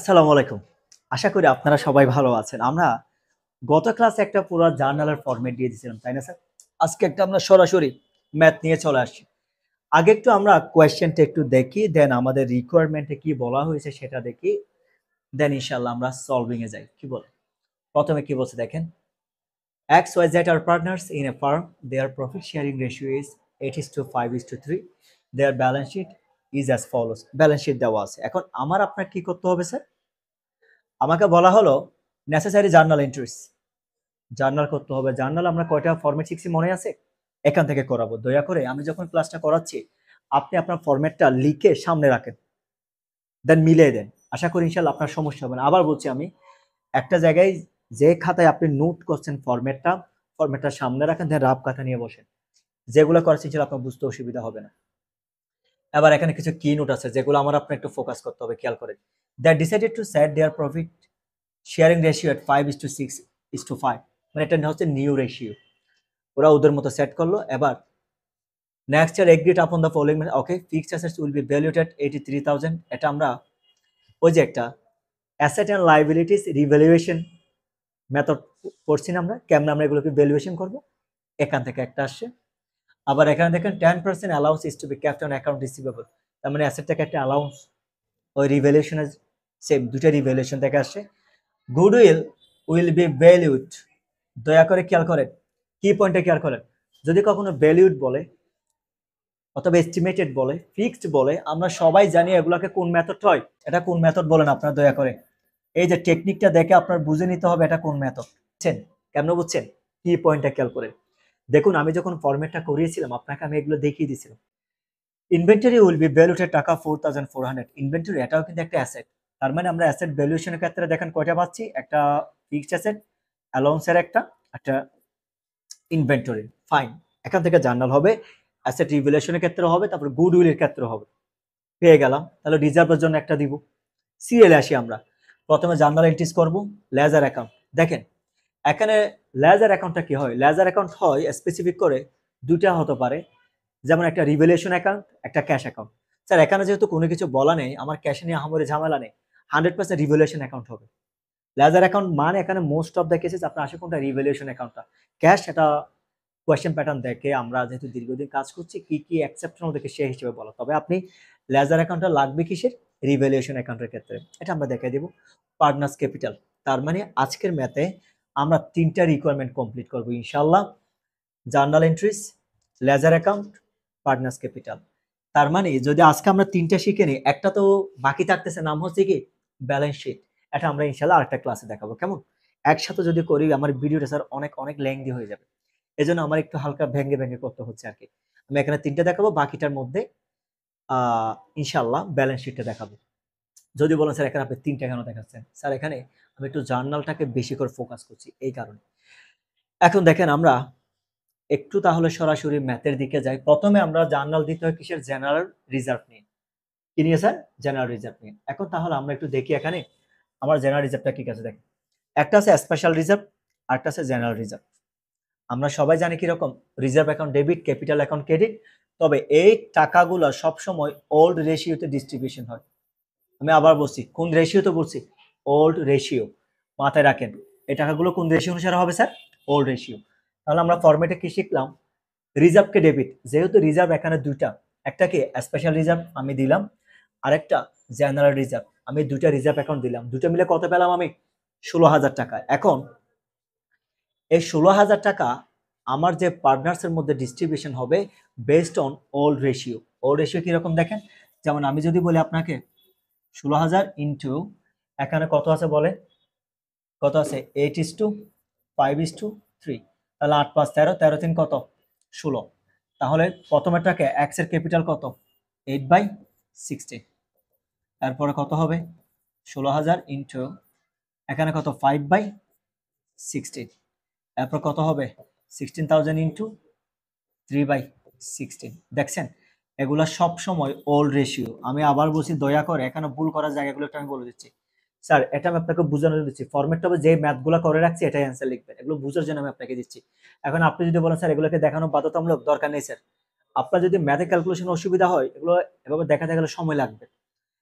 আসসালামু আলাইকুম। আশা করি আপনারা সবাই ভালো আছেন। আমরা গত ক্লাসে একটা পুরো জার্নালের ফরম্যাট দিয়ে দিয়েছিলাম, তাই না স্যার? আজকে একটা আমরা সরাসরি ম্যাথ নিয়ে চলে আসছি। আগে একটু আমরা কোয়েশ্চেনটা একটু দেখি, দেন আমাদের রিকোয়ারমেন্টে কি বলা হয়েছে সেটা দেখি, দেন ইনশাআল্লাহ আমরা সলভিং এ যাই। কি বলেন? প্রথমে কি বলছে দেখেন। X, Y, Z are partners in a firm. Their profit sharing ratio is 8:5:3. Their balance sheet is as follows. Balance sheet দেওয়া আছে। এখন আমার আপনার কি করতে হবে স্যার? আমাকে বলা হলো নেসেসারি জার্নাল এন্ট্রিজ। জার্নাল করতে হবে। জার্নাল আমরা কয়টা ফরম্যাট শিখছি মনে আছে? এখান থেকে করাবো। দয়া করে আমি যখন ক্লাসটা করাচ্ছি, আপনি আপনার ফরম্যাটটা লিখে সামনে রাখেন। দেন মিলিয়ে দেন। আশা করি ইনশাআল্লাহ আপনার সমস্যা হবে না। আবার বলছি আমি, একটা জায়গায় যে খাতায় আপনি নোট করছেন ফরম্যাটটা সামনে রাখেন, দেন রাফ খাতা নিয়ে বসেন। যেগুলো করাচ্ছি ইনশাআল্লাহ আপনার বুঝতে অসুবিধা হবে না। এবার এখানে কিছু কি নোট আছে যেগুলো আমার আপনার একটু ফোকাস করতে হবে, খেয়াল করেন। They decided to set their profit sharing ratio at 5:6:5, মানে এটা হচ্ছে নিউ রেশিও। ওরা ওদের মতো সেট করলো। এবার next year agreed upon the following, okay fixed assets will be valued at 83,000। এটা আমরা ওই যে একটা asset and liabilities revaluation method পড়ছি না আমরা, কেমন আমরা এগুলোকে ভ্যালুয়েশন করব, এখান থেকে একটা আসছে। আবার এখানে দেখেন 10% allowance is to be kept on account receivable, তার মানে অ্যাসেট থেকে একটা অ্যালাউন্স, ওই রিভ্যালুয়েশনের সেম দুটো রিভ্যালুয়েশন থেকে আসছে। গুডউইল উইল বি ভ্যালুড, দয়া করে খেয়াল করেন, কি পয়েন্টে খেয়াল করেন। যদি কখনো ভ্যালুড বলে অথবা এস্টিমেটেড বলে, ফিক্সড বলে, আমরা সবাই জানি এগুলোকে কোন মেথড হয়। এটা কোন মেথড বলেন আপনারা দয়া করে? এই যে টেকনিকটা দেখে আপনার বুঝে নিতে হবে এটা কোন মেথড। বুঝছেন? কেমন বুঝছেন? কি পয়েন্টটা খেয়াল করেন। দেখুন আমি যখন ফরম্যাটটা করিয়েছিলাম আপনাকে আমি এগুলো দেখিয়ে দিয়েছিলাম। ইনভেন্টরি উইল বি ভ্যালুড টাকা 4,400। ইনভেন্টরি এটাও কিন্তু একটা অ্যাসেট। তার মানে আমরা অ্যাসেট ভ্যালুয়েশনের ক্ষেত্রে দেখেন কয়টা পাচ্ছি, একটা ফিক্সড অ্যাসেট, অ্যালাউন্সের একটা ইনভেন্টরি। ফাইন। এখান থেকে জার্নাল হবে, অ্যাসেট রিভ্যালুয়েশনের ক্ষেত্রে হবে, তারপর গুডউইলের ক্ষেত্রে হবে। পেয়ে গেলাম। তাহলে রিজার্ভের জন্য একটা দিব। সিএল আসি আমরা। প্রথমে জার্নাল এন্ট্রিজ করব, লেজার অ্যাকাউন্ট। দেখেন এখানে লেজার অ্যাকাউন্টটা কি হয়? লেজার অ্যাকাউন্ট হয় স্পেসিফিক করে দুইটা হতে পারে, যেমন একটা রিভ্যালুয়েশন অ্যাকাউন্ট, একটা ক্যাশ অ্যাকাউন্ট। স্যার এখানে যেহেতু কোনো কিছু বলা নেই, আমার ক্যাশ নিয়ে আহামরি ঝামেলা নেই, 100% রিভ্যালুয়েশন অ্যাকাউন্ট হবে। লেজার অ্যাকাউন্ট মানে এখানে মোস্ট অফ দ্য কেসেস আপনার আসে কোনটা, রিভ্যালুয়েশন অ্যাকাউন্টটা। ক্যাশ এটা কোয়েশ্চেন প্যাটার্ন দেখে আমরা যেহেতু দীর্ঘদিন কাজ করছি, কি কি এক্সেপশনাল দেখে সেই হিসেবে বলা। তবে আপনি লেজার অ্যাকাউন্টটা লাগবে কিসের? রিভ্যালুয়েশন অ্যাকাউন্টের ক্ষেত্রে। এটা আমরা দেখাই দিব। Partners capital. তার মানে আজকের ম্যাথে আমরা তিনটা রিকোয়ারমেন্ট কমপ্লিট করব ইনশাআল্লাহ। Journal entries, laser account, partners capital. তার মানে যদি আজকে আমরা তিনটা শিখে নিই, একটা তো বাকি থাকতেছে, নাম হচ্ছে কি ব্যালেন্স শিট। এটা আমরা ইনশাআল্লাহ আরেকটা ক্লাসে দেখাবো। কেমন? একসাথে যদি করি আমার ভিডিওটা স্যার অনেক অনেক লেংদি হয়ে যাবে। এজন্য আমার একটু হালকা ভেঙে ভেঙে করতে হচ্ছে আর কি। আমি এখানে তিনটা দেখাবো, বাকিটার মধ্যে ইনশাআল্লাহ ব্যালেন্স শিটটা দেখাবো। যদি বলেন স্যার এখানে আপনি তিনটা কেন দেখাচ্ছেন? স্যার এখানে আমি একটু জার্নালটাকে বেশি করে ফোকাস করছি এই কারণে। এখন দেখেন আমরা একটু তাহলে সরাসরি ম্যাথের দিকে যাই। প্রথমে আমরা জার্নাল দিতে হয় কিসের? জেনারেল রিজার্ভ নিয়ে। কি নিয়ে স্যার? জেনারেল রিজার্ভ নিয়ে। এখন তাহলে আমরা একটু দেখি এখানে আমার জেনারেল রিজার্ভটা কি আছে দেখেন। একটা আছে স্পেশাল রিজার্ভ, আরেকটা আছে জেনারেল রিজার্ভ। আমরা সবাই জানি কিরকম, reserve account debit, capital account credit. তবে এই টাকাগুলো সবসময় ওল্ড রেশিওতে ডিস্ট্রিবিউশন হয়। আমি আবার বলছি, কোন রেশিওতে বলছি? Old ratio. মাথায় রাখেন এই টাকাগুলো কোন রেশিও অনুসারে হবে স্যার? Old ratio. তাহলে আমরা ফরম্যাটে কি শিখলাম? রিজার্ভকে ডেবিট, যেহেতু রিজার্ভ এখানে দুইটা, একটা কি স্পেশাল রিজার্ভ আমি দিলাম, আরেকটা জেনারেল রিজার্ভ, আমি দুইটা রিজার্ভ অ্যাকাউন্ট দিলাম। দুটো মিলে কত পেলাম আমি? 16,000 টাকা। এখন এই 16,000 টাকা আমার যে পার্টনার্সের মধ্যে ডিস্ট্রিবিউশন হবে based on old ratio. Old ratio কিরকম দেখেন, যেমন আমি যদি বলি আপনাকে 16,000 ইন্টু, এখানে কত আছে বলে, কত আছে? 8:5:3। তাহলে 8 5 13, 13 3 কত? 16। তাহলে প্রথমেরটাকে এক্স এর ক্যাপিটাল কত? 8/16। তারপরে কত হবে? 16,000 ইন্টু, এখানে কত? 5/16। তারপর কত হবে? 16,000 ইন্টু 3/16। দেখছেন এগুলা সব সময় ওল্ড রেশিও। আমি আবার বলছি দয়া করে এখানে ভুল করার জায়গাগুলো একটু আমি বলে দিচ্ছি। স্যার এটা আমি আপনাকে বোঝানোর জন্য দিচ্ছি, ফরম্যাটটা হবে যে ম্যাথগুলো করে রাখছি এটাই অ্যান্সার লিখবেন, এগুলো বুঝার জন্য আমি আপনাকে দিচ্ছি। এখন আপনি যদি বলেন স্যার এগুলোকে দেখানো বাধ্যতামূলক, দরকার নেই স্যার। আপনার যদি ম্যাথে ক্যালকুলেশন অসুবিধা হয়, এগুলো এভাবে দেখাতে গেলে সময় লাগবে।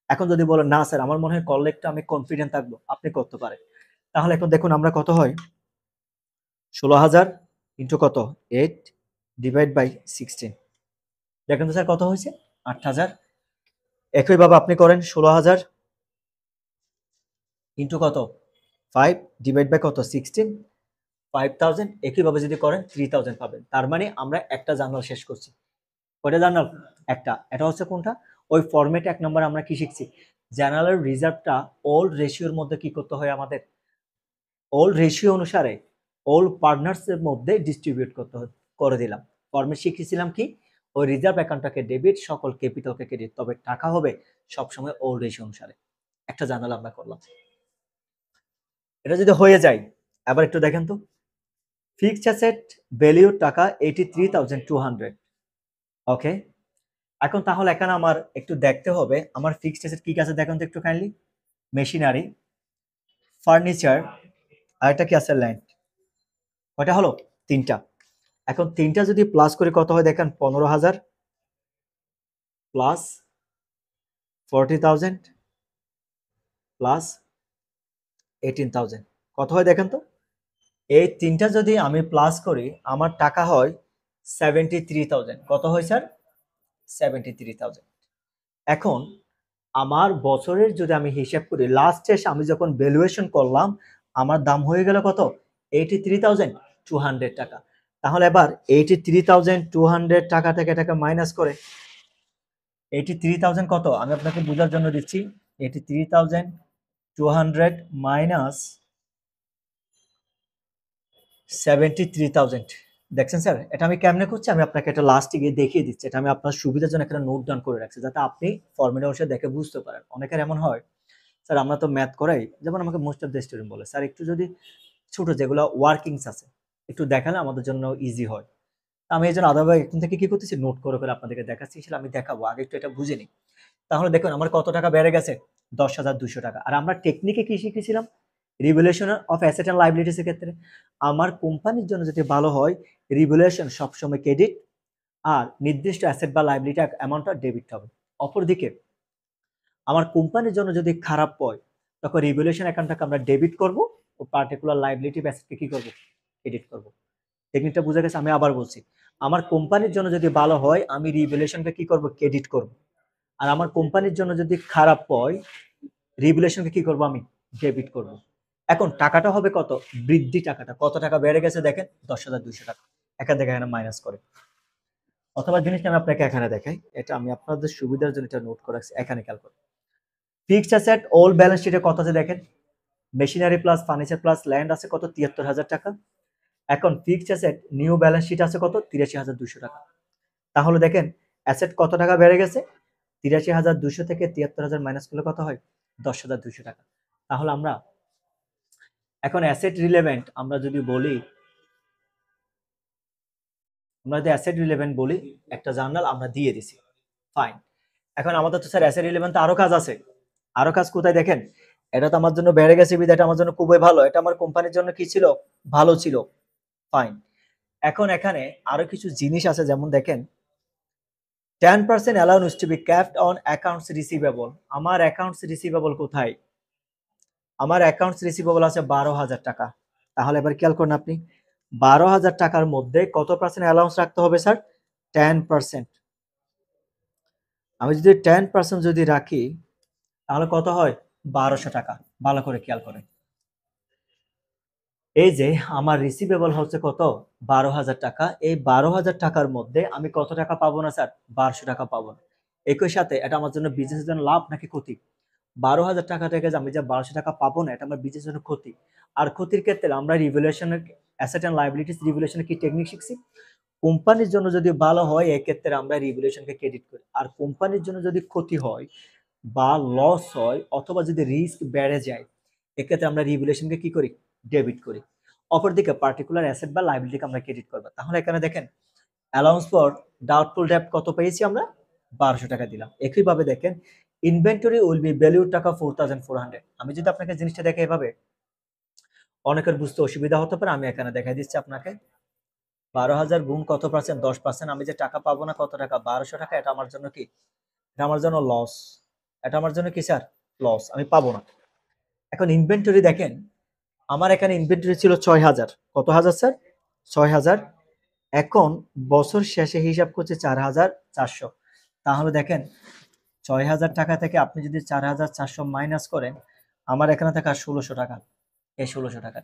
এখন যদি বলেন না স্যার আমার মনে হয় করলে একটু আমি কনফিডেন্ট থাকবো, আপনি করতে পারেন। তাহলে এখন দেখুন আমরা কত হয়, 16,000 ইন্টু কত 8 ডিভাইড বাই 16, দেখেন তো স্যার কত হয়েছে 8,000। একইভাবে আপনি করেন 16,000 ইন্টু কত 5 ডিভাইড বাই কত 16, 5,000। একইভাবে যদি করেন 3,000 পাবেন। তার মানে আমরা একটা জার্নাল শেষ করছি। কয়টা জার্নাল? একটা। এটা হচ্ছে কোনটা? ওই ফরম্যাটে 1 নম্বরে আমরা কি শিখছি, জার্নালের রিজার্ভটা ওল্ড রেশিওর মধ্যে কি করতে হয় আমাদের, ওল্ড রেশিও অনুসারে ওল্ড পার্টনার্স এর মধ্যে ডিস্ট্রিবিউট করতে করে দিলাম। ফরম্যাট শিখেছিলাম কি, ওই রিজার্ভ অ্যাকাউন্টটাকে ডেবিট, সকল ক্যাপিটালকে ক্রেডিট, তবে টাকা হবে সবসময় ওল্ড রেশিও অনুসারে। একটা জার্নাল আমরা করলাম। এটা যদি হয়ে যায়, আবার একটু দেখেন তো, ফিক্সড অ্যাসেট ভ্যালিউ টাকা 83,200। ওকে, এখন তাহলে এখানে আমার একটু দেখতে হবে আমার ফিক্সড অ্যাসেট কি কি আছে, দেখুন তো একটু কাইন্ডলি। মেশিনারি, ফার্নিচার, আর একটা কি আছে ল্যান্ড। কয়টা হলো? 3টা। এখন 3টা যদি প্লাস করে কত হয় দেখেন, 15,000 প্লাস 40,000 প্লাস 18,000, কত হয় দেখেন তো। এই 3টা যদি আমি প্লাস করি আমার টাকা হয় 73,000। কত হয় স্যার? 73,000। এখন আমার বছরের যদি আমি হিসাব করি, লাস্ট শেষে আমি যখন ভ্যালুয়েশন করলাম আমার দাম হয়ে গেল কত, 83,200 টাকা। তাহলে এবার 83,200 টাকা থেকে এটাকে মাইনাস করে 83,000 কত, আমি আপনাকে বোঝার জন্য দিচ্ছি। 83,200 মাইনাস 73,000। দেখছেন স্যার এটা আমি কেমনে করছি, আমি আপনাকে এটা লাস্টে গিয়ে দেখিয়ে দিচ্ছি। এটা আমি আপনার সুবিধার জন্য একটা নোট ডাউন করে রাখছি, যাতে আপনি ফর্মুলা অনুসারে দেখে বুঝতে পারেন। অনেকের এমন হয়, স্যার আমরা তো ম্যাথ করাই, যেমন আমাকে মোস্ট অফ দ্য স্টুডেন্ট বলে, স্যার একটু যদি ছোট যেগুলো ওয়ার্কিংস আছে একটু দেখালে আমাদের জন্য ইজি হয়। আমি এই জন্য আদারওয়াইজ এখন থেকে কি করতেছি, নোট করে করে আপনাদেরকে দেখাচ্ছি, সেটা আমি দেখাবো, আগে একটু এটা বুঝে নিই। তাহলে দেখুন আমার কত টাকা বেড়ে গেছে, 10,200 টাকা। আর আমরা টেকনিকে কি শিখেছিলাম, revaluation of asset and liabilities এর ক্ষেত্রে আমার কোম্পানির জন্য যদি ভালো হয়, রিভ্যালুয়েশন সবসময় ক্রেডিট আর নির্দিষ্ট অ্যাসেট বা লায়াবিলিটি অ্যামাউন্টটা ডেবিট হবে। অপরদিকে আমার কোম্পানির জন্য যদি খারাপ হয়, তখন রিভ্যালুয়েশন অ্যাকাউন্টটাকে আমরা ডেবিট করব ও পার্টিকুলার লায়াবিলিটি অ্যাসেটকে কি করব, ক্রেডিট করব। টেকনিকটা বুঝা গেছে? আমি আবার বলছি, আমার কোম্পানির জন্য যদি ভালো হয় আমি রিভ্যালুয়েশনকে কি করব, ক্রেডিট করব। আর আমার কোম্পানির জন্য যদি খারাপ হয়, রিভ্যালুয়েশনকে কি করব, আমি ডেবিট করব। এখন টাকাটা হবে কত, বৃদ্ধি টাকাটা কত টাকা বেড়ে গেছে দেখেন, 10,200 টাকা। এখান থেকে এখানে মাইনাস করে, অথবা জিনিসটা আমি আপনাকে এখানে দেখাই, এটা আমি আপনাদের সুবিধার জন্য এটা নোট করে রাখছি, এখানে খেয়াল করুন। ফিক্সড অ্যাসেট ওল্ড ব্যালেন্স শিটে কত আছে দেখেন, machinery plus furniture plus land আছে কত, 73,000 টাকা। এখন fixed asset new balance sheet আছে কত, 83,200 টাকা। তাহলে দেখেন অ্যাসেট কত টাকা বেড়ে গেছে, 83,200 থেকে 73,000 মাইনাস করলে কত হয়, 10,200 টাকা। তাহলে আমরা এখন অ্যাসেট রিলেভেন্ট আমরা যদি বলি, আমরা যদি অ্যাসেট রিলেভেন্ট বলি, একটা জার্নাল আমরা দিয়ে দিছি, ফাইন। এখন আমাদের তো স্যার অ্যাসেট রিলেভেন্ট আরো কাজ আছে। আরো কাজ কোথায় দেখেন, এটা তো আমার জন্য বেড়ে গেছে বিধায় এটা আমার জন্য খুবই ভালো, এটা আমার কোম্পানির জন্য কি ছিল, ভালো ছিল, ফাইন। এখন এখানে আরো কিছু জিনিস আছে, যেমন দেখেন 10% allowance to be kept on accounts receivable। আমার অ্যাকাউন্টস রিসিভেবল কোথায়, আমার অ্যাকাউন্টস রিসিভেবল আছে 12,000 টাকা। তাহলে এবার খেয়াল করুন আপনি, 12,000 টাকার মধ্যে কত পার্সেন্ট অ্যালাউন্স রাখতে হবে স্যার, 10%। আমি যদি 10% যদি রাখি তাহলে কত হয়, 1200 টাকা। ভালো করে খেয়াল করেন, এই যে আমার রিসিভেবল হচ্ছে কত, 12,000 টাকা। এই 12,000 টাকার মধ্যে আমি কত টাকা পাবো না স্যার, 1200 টাকা পাবো না। একই সাথে এটা আমার জন্য বিজনেসের জন্য লাভ নাকি ক্ষতি, 12,000 টাকা থেকে যে আমি যে 1200 টাকা পাবো না, এটা আমার বিজনেসের জন্য ক্ষতি। আর ক্ষতির ক্ষেত্রে আমরা রিভ্যালুয়েশনের অ্যাসেট এন্ড লায়াবিলিটিস রিভ্যালুয়েশনের কি টেকনিক শিখছি, কোম্পানির জন্য যদি ভালো হয় এক্ষেত্রে আমরা রিভ্যালুয়েশনকে ক্রেডিট করি, আর কোম্পানির জন্য যদি ক্ষতি হয় বা লস হয় অথবা যদি রিস্ক বেড়ে যায়, এক্ষেত্রে আমরা রিভ্যালুয়েশনকে কি করি, ডেবিট করি। অপরদিকে পার্টিকুলার অ্যাসেট বা লায়াবিলিটিকে আমরা ক্রেডিট করব। তাহলে এখানে দেখেন অ্যালাউন্স ফর ডাউটফুল ডেট কত পেয়েছি আমরা, 1200 টাকা দিলাম। একইভাবে দেখেন ইনভেন্টরি উইল বি ভ্যালু টাকা 4,400। আমি যদি আপনাকে জিনিসটা দেখে এভাবে, অনেকের বুঝতে অসুবিধা হতে পারে, আমি এখানে দেখাই দিচ্ছি আপনাকে। 12,000 গুণ কত পার্সেন্ট, 10%। আমি যে টাকা পাবো না কত টাকা, 1200 টাকা, এটা আমার জন্য কি, এটা আমার জন্য লস। এটা আমার জন্য কি স্যার লস, আমি পাবো না। এখন ইনভেন্টরি দেখেন, আমার এখানে ইনভেন্টরি ছিল 6,000, কত হাজার স্যার 6,000। এখন বছর শেষে হিসাব করছে 4,400। তাহলে দেখেন 6,000 টাকা থেকে আপনি যদি 4,400 মাইনাস করেন, আমার এখানে থাকা 1600 টাকা, এই 1600 টাকা,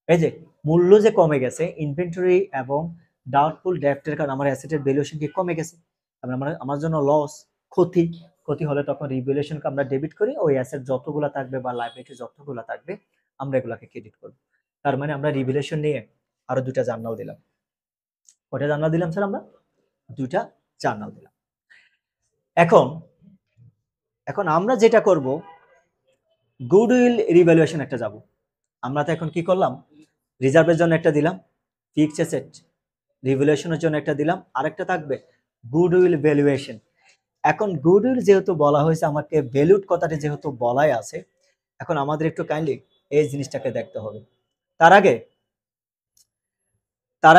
এই যে মূল্য যে কমে গেছে ইনভেন্টরি এবং ডাউটফুল ডেপ্টের কারণে আমার অ্যাসেটের ভ্যালুয়েশন কি কমে গেছে, আমার জন্য লস, ক্ষতি। ক্ষতি হলে তখন রিভ্যালুয়েশনকে আমরা ডেবিট করি, ওই অ্যাসেট যতগুলো থাকবে বা লাইবিলিটি যতগুলো থাকবে আমরা এগুলাকে ক্রেডিট করব। তার মানে আমরা রিভ্যালুয়েশন নিয়ে আরো দুটা জার্নাল দিলাম। কয়টা জার্নাল দিলাম স্যার আমরা? দুটা জার্নাল দিলাম। এখন এখন আমরা যেটা করব, গুডউইল রিভ্যালুয়েশন একটা যাব। আমরা তো এখন কি করলাম, রিজার্ভের জন্য একটা দিলাম, ফিক্সড অ্যাসেট রিভ্যালুয়েশনের জন্য একটা দিলাম, আরেকটা থাকবে গুডউইল ভ্যালুয়েশন। এখন গুডউইল যেহেতু বলা হয়েছে, আমাকে ভ্যালুড কথাটি যেহেতু বলাই আছে, এখন আমাদের একটু কাইন্ডলি এই জিনিসটাকে দেখতে হবে। তার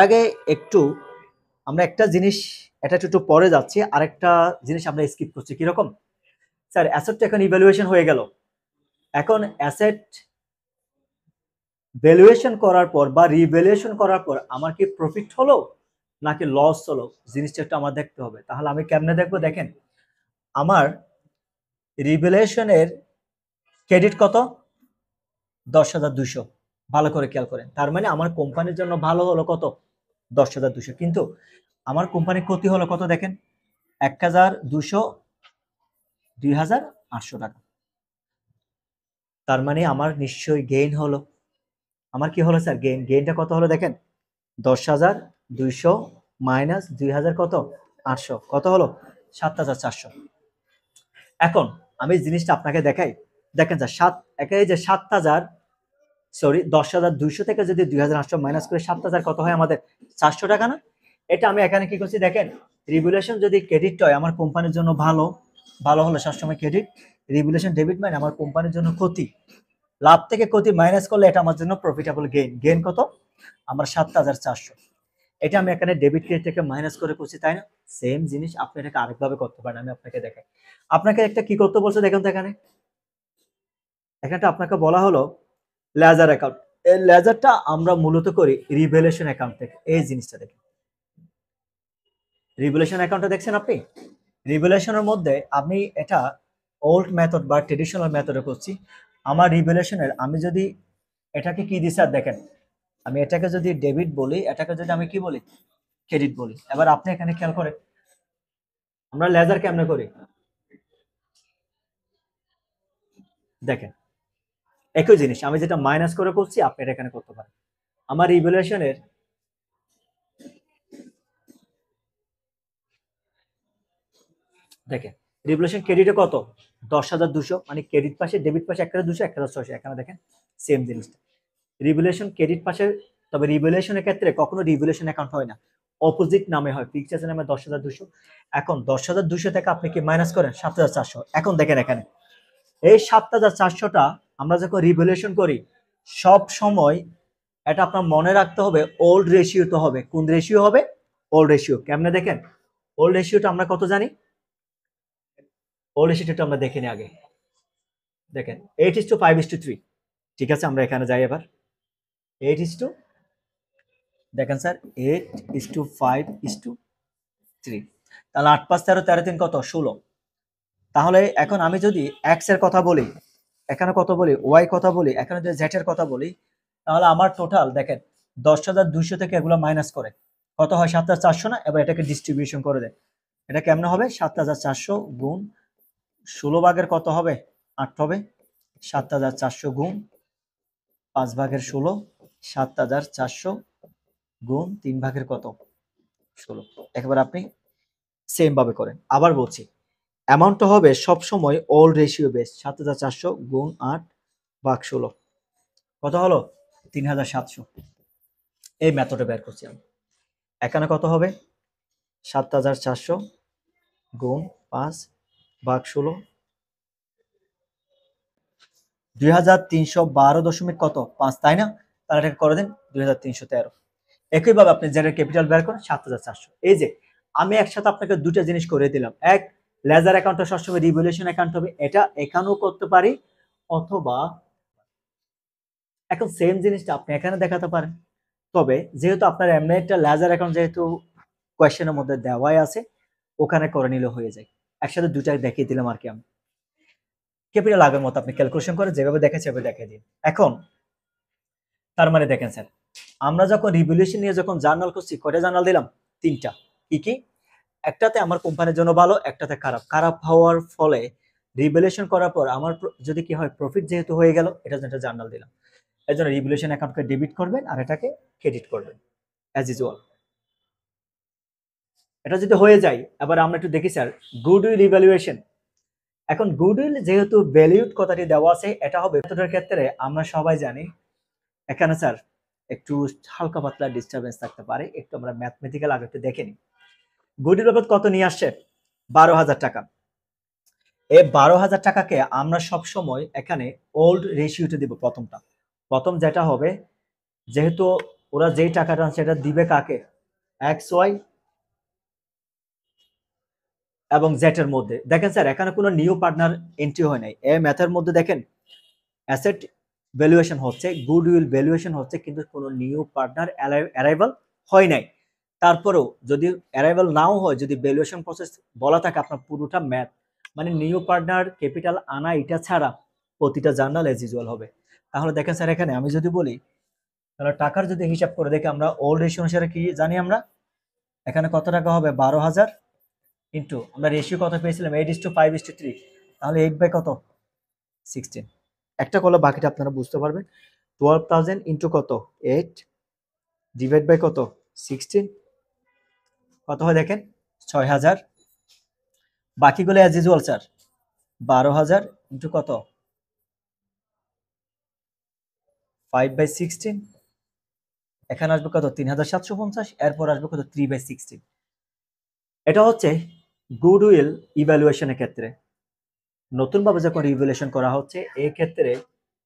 আগে একটু আমরা একটা জিনিস, এটা একটু পরে যাচ্ছি, আরেকটা জিনিস আমরা স্কিপ করছি। কিরকম স্যার, অ্যাসেটটা এখন ইভ্যালুয়েশন হয়ে গেল, এখন অ্যাসেট ভ্যালুয়েশন করার পর বা রিভ্যালুয়েশন করার পর আমার কি প্রফিট হলো নাকি লস হলো, জিনিসটা একটু আমার দেখতে হবে। তাহলে আমি কেমনে দেখবো, দেখেন আমার রিভ্যালুয়েশনের ক্রেডিট কত, 10,200, ভালো করে খেয়াল করেন। তার মানে আমার কোম্পানির জন্য ভালো হলো কত, 10,200, কিন্তু আমার কোম্পানির ক্ষতি হলো কত দেখেন, 1,200, 2,800 টাকা। তার মানে আমার নিশ্চয়ই গেইন হলো। আমার কি হলো স্যার, গেইনটা কত হলো দেখেন, 10,200 মাইনাস 2,000 কত 800, কত হলো 7,400। এখন আমি জিনিসটা আপনাকে দেখাই, দেখেন স্যার যে 10,200 থেকে যদি 2,800 মাইনাস করে 7,000 কত হয় আমাদের, 400 টাকা না? এটা আমি এখানে কি করছি দেখেন, রিভ্যালুয়েশন যদি ক্রেডিট হয় আমার কোম্পানির জন্য ভালো, ভালো হলো সবসময় ক্রেডিট, রিভ্যালুয়েশন ডেবিট মানে আমার কোম্পানির জন্য ক্ষতি, লাভ থেকে ক্ষতি মাইনাস করলে এটা আমার জন্য প্রফিটেবল গেইন কত, আমার 7,400। এটা আমি এখানে ডেবিট ক্রেডিট থেকে মাইনাস করে করছি, তাই না? সেম জিনিস আপনি এটাকে আরেকভাবে করতে পারেন, আমি আপনাকে দেখাই। আপনাকে একটা কি করতে বলছে দেখেন তো, এখানে আপনাকে বলা হলো লেজার অ্যাকাউন্ট। এই লেজারটা আমরা মূলত করি রিভ্যালুয়েশন অ্যাকাউন্ট থেকে। এই জিনিসটা দেখেন, রিভ্যালুয়েশন অ্যাকাউন্টটা দেখছেন আপনি, রিভ্যালুয়েশনের মধ্যে আমি এটা ওল্ড মেথড বা ট্রেডিশনাল মেথডে করছি। আমার রিভ্যালুয়েশনের আমি যদি এটাকে কি দিই স্যার দেখেন, আমি এটাকে যদি ডেবিট বলি, এটাকে যদি আমি কি বলি ক্রেডিট বলি। এবার আপনি এখানে খেয়াল করেন আমরা লেজার কেমনে করি, দেখেন একই জিনিস আমি যেটা মাইনাস করে করছি আপনি এটা এখানে করতে পারেন। আমার রিভ্যালুয়েশনের দেখেন রিভ্যালুয়েশন ক্রেডিটে কত, 10,200, মানে ক্রেডিট পাশে ডেবিট পাশে 1,200, 1,600, এখানে দেখেন সেম জিনিসটা রিভ্যালুয়েশন ক্রেডিট পাশে। তবে রিভ্যালুয়েশনের ক্ষেত্রে কখনো রিভ্যালুয়েশন অ্যাকাউন্ট হয় না, অপোজিট নামে হয়, ফিক্সড অ্যাসেট নামে 10,200। এখন 10,200 থেকে আপনি কি মাইনাস করেন 7,400। এখন দেখেন এখানে এই 7,400টা আমরা যখন রিভ্যালুয়েশন করি সব সময় এটা আপনার মনে রাখতে হবে ওল্ড রেশিওতে হবে। কোন রেশিও হবে, ওল্ড রেশিও। কেমনে দেখেন, ওল্ড রেশিওটা আমরা কত জানি, ওল্ড রেশিওটা আমরা দেখে নিই আগে। দেখেন 8:5:3, ঠিক আছে আমরা এখানে যাই এবার 8 দেখেন স্যার 8:5:3, তাহলে 8 5 13 13 3 কত 16। তাহলে এখন আমি যদি এক্স এর কথা বলি, এখানে কত বলি ওয়াই কথা বলি, এখানে যদি জেড এর কথা বলি, তাহলে আমার টোটাল দেখেন 10,200 থেকে এগুলো মাইনাস করে কত হয় 7,400 না? এবার এটাকে ডিস্ট্রিবিউশন করে দেয়, এটা কেমনে হবে 7,400 গুণ 16 ভাগের কত হবে 8 হবে, 7,400 গুণ 5 ভাগের 16, 7,400 গুণ 3 ভাগের কত 16। একবার আপনি সেম ভাবে করেন। আবার বলছি অ্যামাউন্টটা হবে সবসময় ওল্ড রেশিও বেস, 7,400 গুণ 8 ভাগ 16 কত হলো 3,700। এই মেথডে বের করছি আমি। এখানে কত হবে 7,400 গুণ 5 ভাগ 16, 2,312 কত 5, তাই না? তাহলে এটাকে করে দেন 2,313। একইভাবে আপনি জেড এর ক্যাপিটাল বের করেন 7,400। এই যে আমি একসাথে আপনাকে দুটো জিনিস করে দিলাম, এক লেজার অ্যাকাউন্টটা সবসময় রিভ্যালুয়েশন অ্যাকাউন্ট হবে, এটা এখানেও করতে পারি, অথবা এখন সেম জিনিসটা আপনি এখানে দেখাতে পারেন। তবে যেহেতু আপনার এমনি একটা লেজার অ্যাকাউন্ট যেহেতু কোয়েশ্চেনের মধ্যে দেওয়াই আছে, ওখানে করে নিলে হয়ে যায়। একসাথে দুটাই দেখিয়ে দিলাম আর কি আমি। ক্যাপিটাল আগের মতো আপনি ক্যালকুলেশন করে যেভাবে দেখেছি সেভাবে দেখিয়ে দিন। এখন তার মানে দেখেন স্যার, আমরা যখন রিভ্যালুয়েশন নিয়ে যখন জার্নাল করছি, কয়টা জার্নাল দিলাম? 3টা। কি কি? একটাতে আমার কোম্পানির জন্য ভালো, একটাতে খারাপ। খারাপ হওয়ার ফলে রিভ্যালুয়েশন করার পর আমার যদি কি হয়, প্রফিট যেহেতু হয়ে গেল, এটার জন্য একটা জার্নাল দিলাম। এর জন্য রিভ্যালুয়েশন অ্যাকাউন্টকে ডেবিট করবেন আর এটাকে ক্রেডিট করবেন অ্যাজ ইউজুয়াল। এটা যদি হয়ে যায়, আবার আমরা একটু দেখি স্যার গুডউইল ইভ্যালুয়েশন। এখন গুডউইল যেহেতু ভ্যালিউড কথাটি দেওয়া আছে, এটা হবে মেথডের ক্ষেত্রে আমরা সবাই জানি এখানে স্যার একটু হালকা পাতলা ডিস্টারবেন্স থাকতে পারে, একটু আমরা ম্যাথমেটিক্যাল আগে একটু দেখে নিই। গুডউইল বাবদ কত নিয়ে আসছে? 12,000 টাকা। এই 12,000 টাকাকে আমরা সব সময় এখানে ওল্ড রেশিওতে দিব। প্রথম যেটা হবে, যেহেতু ওরা যেই টাকাটা সেটা দিবে কাকে? এক্স ওয়াই এবং জেড এর মধ্যে। দেখেন স্যার এখানে কোনো নিউ পার্টনার এন্ট্রি হয় নাই। এই ম্যাথের মধ্যে দেখেন অ্যাসেট ভ্যালুয়েশন হচ্ছে, গুডউইল ভ্যালুয়েশন হচ্ছে, কিন্তু কোনো নিউ পার্টনার অ্যারাইভাল হয় নাই। তারপরেও যদি অ্যারাইভাল নাও হয়, যদি ভ্যালুয়েশন প্রসেস বলা থাকে, আপনার পুরোটা ম্যাথ মানে নিউ পার্টনার ক্যাপিটাল আনা এটা ছাড়া প্রতিটা জার্নাল এজ ইউজুয়াল হবে। তাহলে দেখেন স্যার এখানে আমি যদি বলি, তাহলে টাকার যদি হিসাব করে দেখি আমরা ওল্ড রেশিও অনুসারে কি জানি আমরা, এখানে কত টাকা হবে? 12,000 ইন্টু আমরা রেশিও কত পেয়েছিলাম? 8:5:3। তাহলে 8 বাই কত? 16। একটা করলে বাকিটা আপনারা বুঝতে পারবেন। 12,000 ইন্টু কত? 8 ডিভাইড বাই কত? 16। কত হয় দেখেন? 6,000। বাকিগুলো অ্যাজ ইউজুয়াল স্যার 12,000 ইন্টু কত? 5/16। এখানে আসবে কত? 3,750। এরপর আসবে কত? 3/16। এটা হচ্ছে গুডউইল ইভ্যালুয়েশনের ক্ষেত্রে। নতুনভাবে যখন রিভ্যালুয়েশন করা হচ্ছে, এই ক্ষেত্রে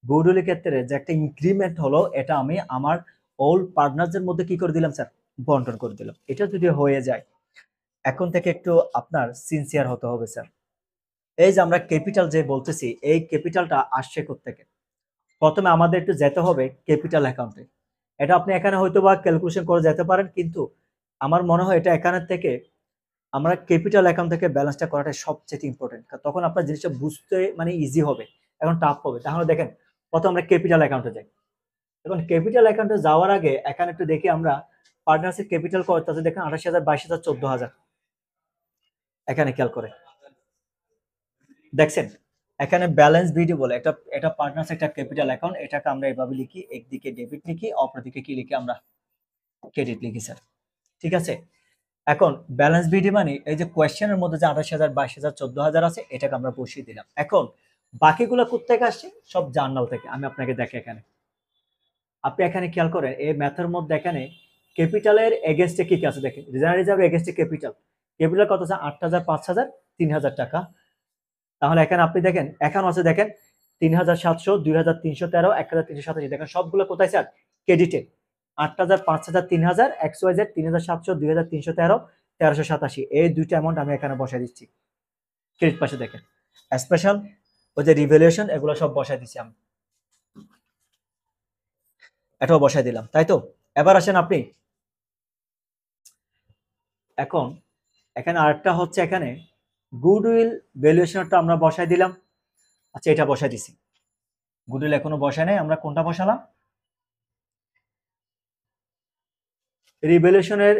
গুডউইলের ক্ষেত্রে যে একটা ইনক্রিমেন্ট হলো, এটা আমি আমার ওল্ড পার্টনারদের মধ্যে কি করে দিলাম স্যার? বন্টন করে দিলাম। এটা যদি হয়ে যায়, এখন থেকে একটু আপনার সিনসিয়ার হতে হবে স্যার। এই যে আমরা ক্যাপিটাল যে বলতেছি, এই ক্যাপিটালটা আসছে কোত্থেকে? প্রথমে আমাদের একটু যেতে হবে ক্যাপিটাল অ্যাকাউন্টে। এটা আপনি এখানে হয়তো বা ক্যালকুলেশন করে যেতে পারেন, কিন্তু আমার মনে হয় এটা এখানের থেকে আমরা ক্যাপিটাল অ্যাকাউন্ট থেকে ব্যালেন্সটা করাটা সবচেয়ে ইম্পর্টেন্ট। তখন আপনার জিনিসটা বুঝতে মানে ইজি হবে, এখন টাফ হবে। তাহলে দেখেন প্রথম আমরা ক্যাপিটাল অ্যাকাউন্টে যাই। এখন ক্যাপিটাল অ্যাকাউন্টে যাওয়ার আগে এখানে একটু দেখি আমরা পার্টনারশিপ ক্যাপিটাল কত আছে দেখেন? 28,000, 22,000, 14,000। এখানে খেয়াল করে দেখছেন এখানে ব্যালেন্স বিডি বলে একটা, এটা পার্টনার্স একটা ক্যাপিটাল অ্যাকাউন্ট। এটাকে আমরা এভাবে লিখি, একদিকে ডেবিট লিখি, অপরদিকে কি লিখি? আমরা ক্রেডিট লিখি স্যার। ঠিক আছে। এখন ব্যালেন্স বিডি মানে এই যে কোয়েশ্চেনের মধ্যে যে 28,000, 22,000, 14,000 আছে, এটাকে আমরা বসিয়ে দিলাম। এখন বাকিগুলো কোত্থেকে আসছে? সব জার্নাল থেকে। আমি আপনাকে দেখে এখানে, আপনি এখানে খেয়াল করেন এই ম্যাথের মধ্যে এখানে ক্যাপিটালের এগেইনস্টে কি কি আছে দেখেন। জেনারেল রিজার্ভ এগেইনস্টে ক্যাপিটাল, ক্যাপিটাল কত আছে? 8,000, 5,000, 3,000 টাকা। তাহলে এখানে আপনি দেখেন এখানে আছে দেখেন 3,700, 2,313, 1,387। দেখেন সবগুলো কোথায় স্যার? ক্রেডিটে। 8,000, 5,000, 3,000, XYZ 3,700, 2,313, 1,387, এই দুইটা অ্যামাউন্ট আমি এখানে বসাই দিচ্ছি ক্রেডিট পাশে। দেখেন স্পেশাল ওই যে রিভ্যালুয়েশন, এগুলো সব বসাই দিচ্ছি আমি, এটাও বসাই দিলাম, তাই তো? এবার আসেন আপনি, এখন এখানে আরেকটা হচ্ছে এখানে গুডউইল ভ্যালুয়েশনটা আমরা বসাই দিলাম। আচ্ছা এটা বসাই দিছি, গুডউইল এখনো বসাই নাই, আমরা কোনটা বসালাম? রিভ্যালুয়েশনের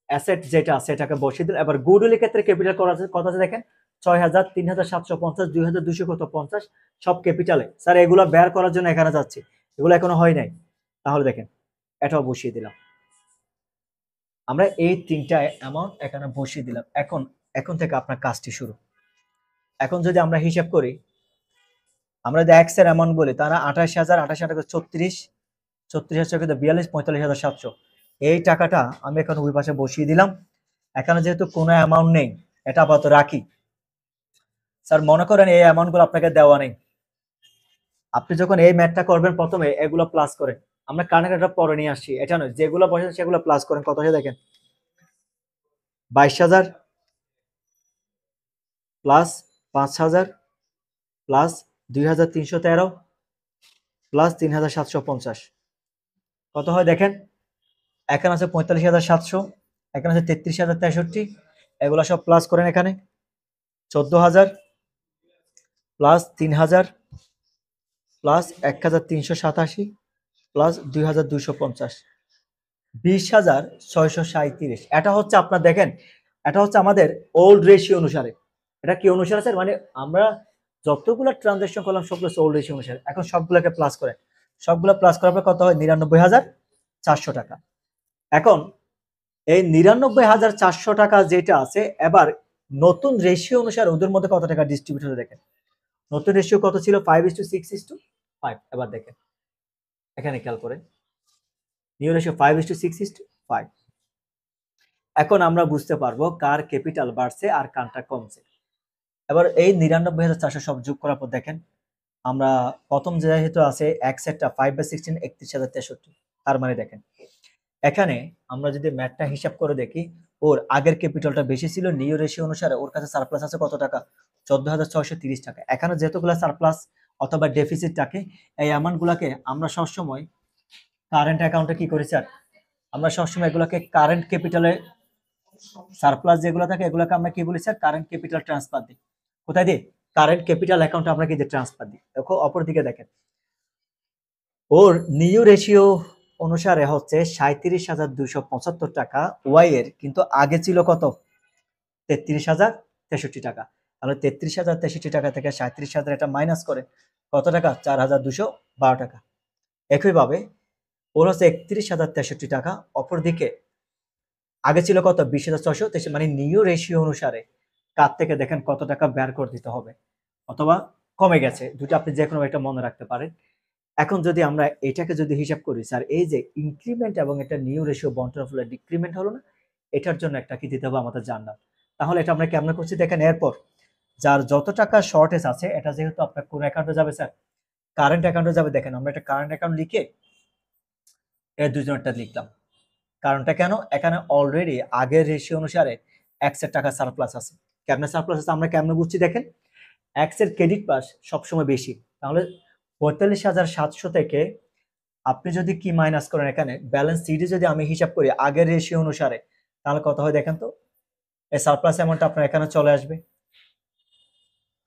অ্যাসেট যেটা আছে এটাকে বসিয়ে দিলাম। এবার গুডউইলের ক্ষেত্রে ক্যাপিটাল করা আছে কত আছে দেখেন? 6,000, 3,750, 2,200 কত? 50। সব ক্যাপিটালে স্যার। এগুলো বের করার জন্য এখানে যাচ্ছি, এগুলো এখনো হয় নাই। তাহলে দেখেন এটাও বসিয়ে দিলাম। আমরা এই তিনটা অ্যামাউন্ট এখানে বসিয়ে দিলাম। এখন এখন থেকে আপনার কাজটি শুরু। এখন যদি আমরা হিসাব করি, আমরা যদি এক্স এর অ্যামাউন্ট বলি, তারা 28,000, 28,000, 34, 34,000, 42, 45,700। এই টাকাটা আমি এখন ওই পাশে বসিয়ে দিলাম। এখানে যেহেতু কোনো অ্যামাউন্ট নেই, এটা আপাতত রাখি। স্যার মনে করেন এই অ্যামাউন্ট গুলো আপনাকে দেওয়া নেই, আপনি যখন এই ম্যাথটা করবেন প্রথমে এগুলো প্লাস করেন। আমরা কানেক্ট এটা পরে নিয়ে আসছি, এটা নয়, যেগুলো বসে সেগুলো প্লাস করেন। কত হয়ে দেখেন? 22,000, প্লাস 5,000 প্লাস 2,313 প্লাস 3,750 কত হয় দেখেন। এখানে আছে 45,700, এখানে আছে 33,063, এগুলো সব প্লাস করেন। এখানে 14,000 প্লাস 3,000 প্লাস 1,387 প্লাস 2,250, 20,637। এটা হচ্ছে আপনার দেখেন, এটা হচ্ছে আমাদের ওল্ড রেশিও অনুসারে। এটা কি অনুসারে স্যার? মানে আমরা যতগুলো ট্রানজাকশন করলাম সবগুলো ওল্ড রেশিও অনুসারে। এখন সবগুলোকে প্লাস করে, সবগুলো প্লাস করার পর কত হয়? 99,400 টাকা। এখন এই 99,400 টাকা যেটা আছে, এবার নতুন রেশিও অনুসারে ওদের মধ্যে কত টাকা ডিস্ট্রিবিউট হতে দেখেন। নতুন রেশিও কত ছিল? 5:6:5। এবার দেখেন এখানে খেয়াল করেন, নিউ রেশিও 5:6:5। এখন আমরা বুঝতে পারবো কার ক্যাপিটাল বাড়ছে আর কারটা কমছে। এবার এই 99,400 সব যোগ করার পর দেখেন, আমরা প্রথম যেহেতু আছে এক্স এরটা 5/16 31,063, তার মানে দেখেন এখানে আমরা যদি ম্যাথটা হিসাব করে দেখি, ওর আগের ক্যাপিটালটা বেশি ছিল, নিউ রেশিও অনুসারে ওর কাছে সারপ্লাস আছে কত টাকা? 14,630 টাকা। এখানে যেহেতুগুলো সারপ্লাস অথবা ডেফিসিট থাকে, এই অ্যামাউন্ট গুলাকে আমরা সবসময় কারেন্ট অ্যাকাউন্টে কি করি স্যার? আমরা সবসময় এগুলোকে কারেন্ট ক্যাপিটালে, সারপ্লাস যেগুলো থাকে এগুলোকে আমরা কি বলি স্যার? কারেন্ট ক্যাপিটাল ট্রান্সফার দিই। কোথায় দিই? কারেন্ট ক্যাপিটাল অ্যাকাউন্টে আমরা কি দিই? ট্রান্সফার দিই। দেখো অপরদিকে দেখেন, ওর নিউ রেশিও অনুসারে হচ্ছে 37,275 টাকা ওয়াই এর, কিন্তু আগে ছিল কত? 33,063 টাকা। তাহলে 33,063 টাকা থেকে 37,000 এটা মাইনাস করে কত টাকা? 4,212 টাকা। একইভাবে ওর হচ্ছে 31,063 টাকা, অপরদিকে আগে ছিল কত? 20,623। মানে নিউ রেশিও অনুসারে কার থেকে দেখেন কত টাকা বের করে দিতে হবে, অথবা কমে গেছে। দুটো আপনি যে কোনো একটা মনে রাখতে পারেন। এখন যদি আমরা এটাকে যদি হিসাব করি স্যার, এই যে ইনক্রিমেন্ট এবং এটা নিউ রেশিও বন্টনের ফলে ডিক্রিমেন্ট হলো না, এটার জন্য একটা কি দিতে হবে আমাদের? জার্নাল। তাহলে এটা আমরা কেমন করছি দেখেন, এরপর যার যত টাকা শর্টেজ আছে, এটা যেহেতু আপনার কোন অ্যাকাউন্টে যাবে স্যার? কারেন্ট অ্যাকাউন্টে যাবে। দেখেন আমরা একটা কারেন্ট অ্যাকাউন্ট লিখে এর দুজনেরটা লিখলাম। কারণটা কেন? এখানে অলরেডি আগের রেশিও অনুসারে এক্স এর টাকা সারপ্লাস আছে। কেমনে সারপ্লাস আছে আমরা কেমনে বুঝছি দেখেন, এক্স এর ক্রেডিট পাস সবসময় বেশি। তাহলে 45,700 থেকে আপনি যদি কি মাইনাস করেন, এখানে ব্যালেন্স সিটে যদি আমি হিসাব করি আগের রেশিও অনুসারে, তাহলে কত হয় দেখেন তো? এই সারপ্লাস অ্যামাউন্ট আপনার এখানে চলে আসবে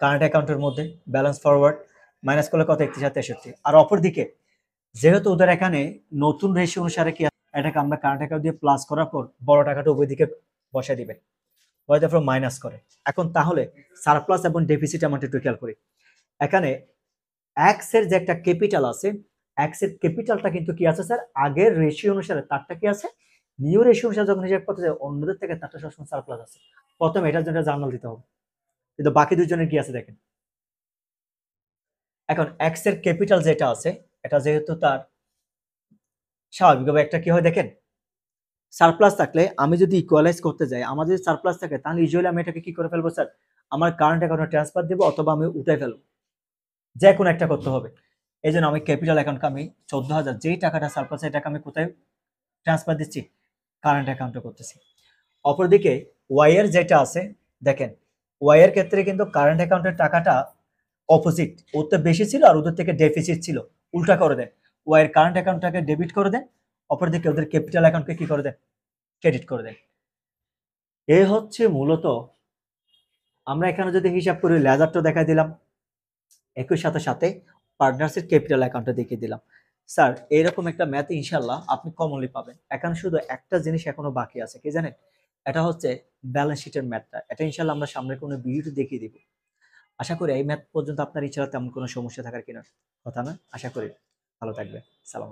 কারেন্ট অ্যাকাউন্টের মধ্যে, ব্যালেন্স ফরওয়ার্ড মাইনাস করলে কত? 31,063। আর অপরদিকে যেহেতু ওদের এখানে নতুন রেশিও অনুসারে কি, এটাকে আমরা কারেন্ট অ্যাকাউন্ট দিয়ে প্লাস করার পর বড় টাকাটা ওই দিকে বসায় দিবেন, তারপর মাইনাস করে। এখন তাহলে সারপ্লাস এবং ডেফিসিট অ্যামাউন্ট একটু খেয়াল করি। এখানে এক্স এর যে একটা ক্যাপিটাল আছে, এক্স এর ক্যাপিটালটা কিন্তু কি আছে স্যার? আগের রেশিও অনুসারে তারটা কি আছে? নিউ রেশিও অনুসারে যখন হিসাব করতে যায় অন্যদের থেকে তারটা সবসময় সারপ্লাস আছে। প্রথমে এটার জন্য জার্নাল দিতে হবে, কিন্তু বাকি দুজনের কি আছে দেখেন। এখন এক্স এর ক্যাপিটাল যেটা আছে, এটা যেহেতু তার স্বাভাবিকভাবে একটা কি হয় দেখেন, সারপ্লাস থাকলে আমি যদি ইকুয়ালাইজ করতে যাই, আমার যদি সারপ্লাস থাকে তাহলে ইউজুয়ালি আমি এটাকে কি করে ফেলবো স্যার? আমার কারেন্ট অ্যাকাউন্টে ট্রান্সফার দেবো, অথবা আমি উঠাই ফেলবো, যে কোনো একটা করতে হবে। এই জন্য আমি ক্যাপিটাল অ্যাকাউন্টকে আমি 14,000 যেই টাকাটা সারপ্লাস, এই টাকা আমি কোথায় ট্রান্সফার দিচ্ছি? কারেন্ট অ্যাকাউন্টে করতেছি। অপরদিকে ওয়াই এর যেটা আছে দেখেন, ওয়াই এর ক্ষেত্রে কিন্তু কারেন্ট অ্যাকাউন্টের টাকাটা অপোজিট, ওর তো বেশি ছিল আর ওদের থেকে ডেফিসিট ছিল। উল্টা করে দেন, ওয়াই এর কারেন্ট অ্যাকাউন্টটাকে ডেবিট করে দেন, অপরদিকে ওদের ক্যাপিটাল অ্যাকাউন্টকে কি করে দেন? ক্রেডিট করে দেন। এই হচ্ছে মূলত, আমরা এখানে যদি হিসাব করি লেজারটা দেখাই দিলাম, একই সাথে সাথে পার্টনার্সের ক্যাপিটাল অ্যাকাউন্টটা দেখিয়ে দিলাম। স্যার এরকম একটা ম্যাথ ইনশাল্লাহ আপনি কমনলি পাবেন। এখানে শুধু একটা জিনিস এখনো বাকি আছে, কি জানেন? এটা হচ্ছে ব্যালেন্স শিটের ম্যাথটা। এটা ইনশাল্লাহ আমরা সামনে কোনো ভিডিওতে দেখিয়ে দিব। আশা করি এই ম্যাথ পর্যন্ত আপনার ইচ্ছা তেমন কোনো সমস্যা থাকার কিনা কথা না। আশা করি ভালো থাকবে। সালাম।